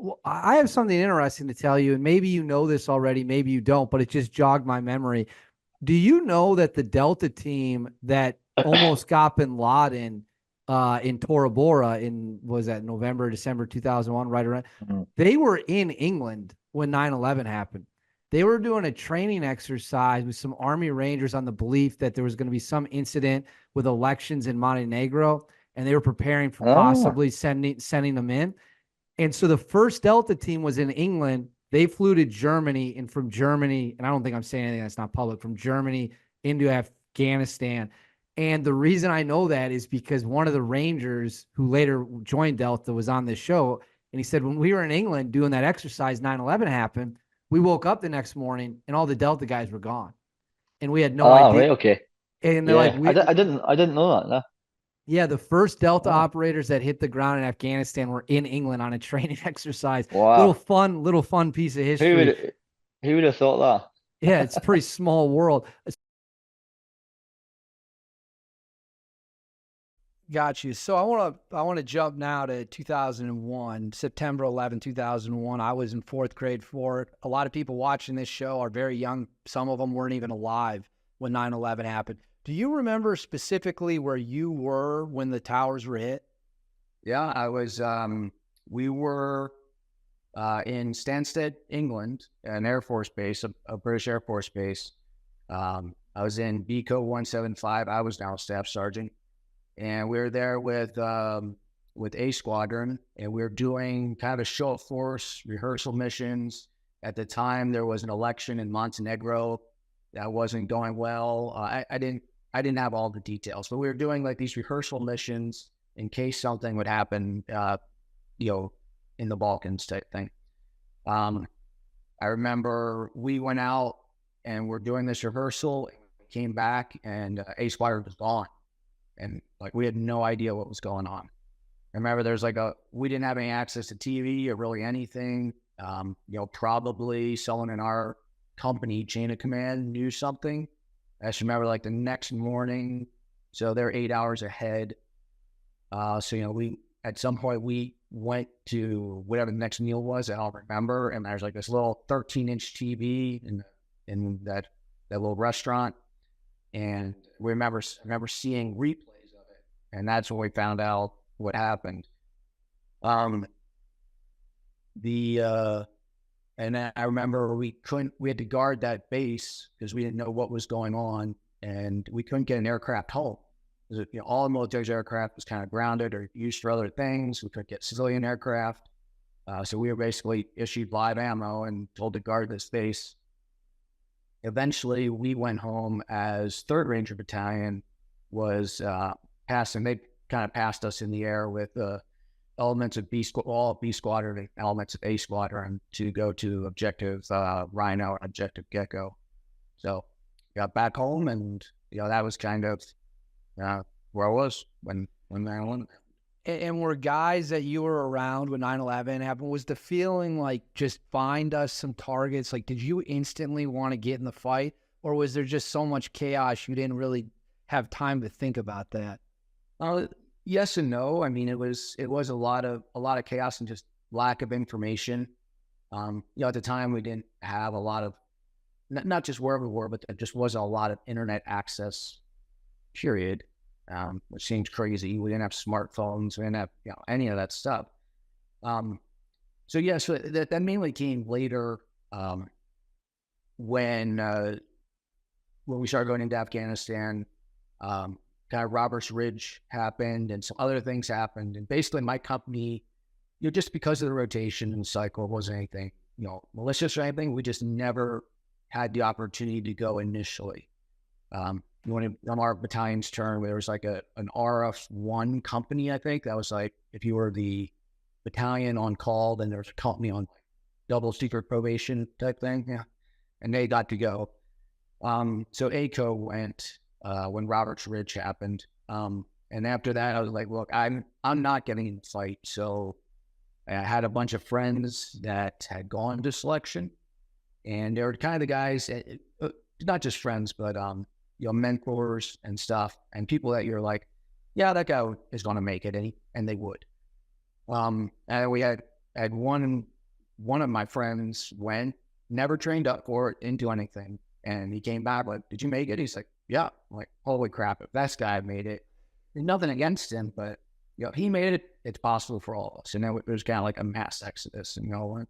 Well, I have something interesting to tell you, and maybe you know this already, maybe you don't, but it just jogged my memory. Do you know that the Delta team that almost got Bin Laden in Tora Bora in was that November, December 2001, right around, Mm. they were in England when 9/11 happened. They were doing a training exercise with some Army Rangers on the belief that there was going to be some incident with elections in Montenegro, and they were preparing for Ah, possibly sending them in. And so the first Delta team was in England. They flew to Germany, and from Germany, and I don't think I'm saying anything that's not public, from Germany into Afghanistan. And the reason I know that is because one of the Rangers who later joined Delta was on this show. And he said, when we were in England doing that exercise, 9/11 happened. We woke up the next morning and all the Delta guys were gone. And we had no idea. right, okay. And they're like, Yeah, I didn't know that. No. yeah, the first Delta Ah, operators that hit the ground in Afghanistan were in England on a training exercise. wow. Little fun piece of Who history. would who would have thought Yeah, it's a that? pretty small world. Got you. So I want to jump now to 2001, September 11, 2001. I was in fourth grade for it. A lot of people watching this show are very young. Some of them weren't even alive when 9/11 happened. Do you remember specifically where you were when the towers were hit? Yeah, we were in Stansted, England, an Air Force base, a British Air Force base. I was in BCO 175. I was now a staff sergeant, and we were there with A Squadron, and we were doing kind of a show of force rehearsal missions. At the time, there was an election in Montenegro that wasn't going well. I didn't have all the details, but we were doing like these rehearsal missions in case something would happen, you know, in the Balkans type thing. Um, I remember we went out and we're doing this rehearsal, came back, and A Squadron was gone, and like we had no idea what was going on. I remember there's we didn't have any access to TV or really anything. Probably someone in our company chain of command knew something. I just remember like the next morning, so they're 8 hours ahead. We at some point we went to whatever the next meal was. I don't remember. And there's like this little 13-inch TV in that little restaurant, and we remember seeing replays of it, and that's when we found out what happened. Um, the and I remember we had to guard that base because we didn't know what was going on, and we couldn't get an aircraft home. All the military aircraft was kind of grounded or used for other things. We couldn't get civilian aircraft. So we were basically issued live ammo and told to guard this base. Eventually, we went home as 3rd Ranger Battalion was passing. They kind of passed us in the air with elements of all B Squadron and elements of A Squadron to go to objective Rhino and objective Gecko. So got back home, and that was kind of where I was when 9/11 happened. And were guys that you were around when 9/11 happened, was the feeling like just find us some targets? Like, did you instantly want to get in the fight, or was there just so much chaos you didn't really have time to think about that? Yes and no. I mean, it was a lot of chaos and just lack of information. At the time we didn't have a lot of not just where we were, but there just wasn't a lot of internet access. Period. Which seems crazy. We didn't have smartphones. We didn't have any of that stuff. So that mainly came later when we started going into Afghanistan. Kind of Roberts Ridge happened, and some other things happened, and basically my company, just because of the rotation and cycle, wasn't anything malicious or anything. We just never had the opportunity to go initially. When our battalion's turn, there was like an RF1 company, I think. That was like, if you were the battalion on call, then there was a company on like double secret probation type thing. Yeah. And they got to go. So ACO went when Roberts Ridge happened. And after that, I was like, look, I'm not getting in the fight. So I had a bunch of friends that had gone to selection. And they were kind of the guys, not just friends, but mentors and stuff, and people that you're like, yeah, that guy is going to make it, and they would. And we had had one of my friends went, never trained up for it, didn't do anything. And he came back like, did you make it? He's like, yeah. I'm like, holy crap, if that guy made it, there's nothing against him, but he made it, it's possible for all of us. And then there's kind of like a mass exodus, and we all went.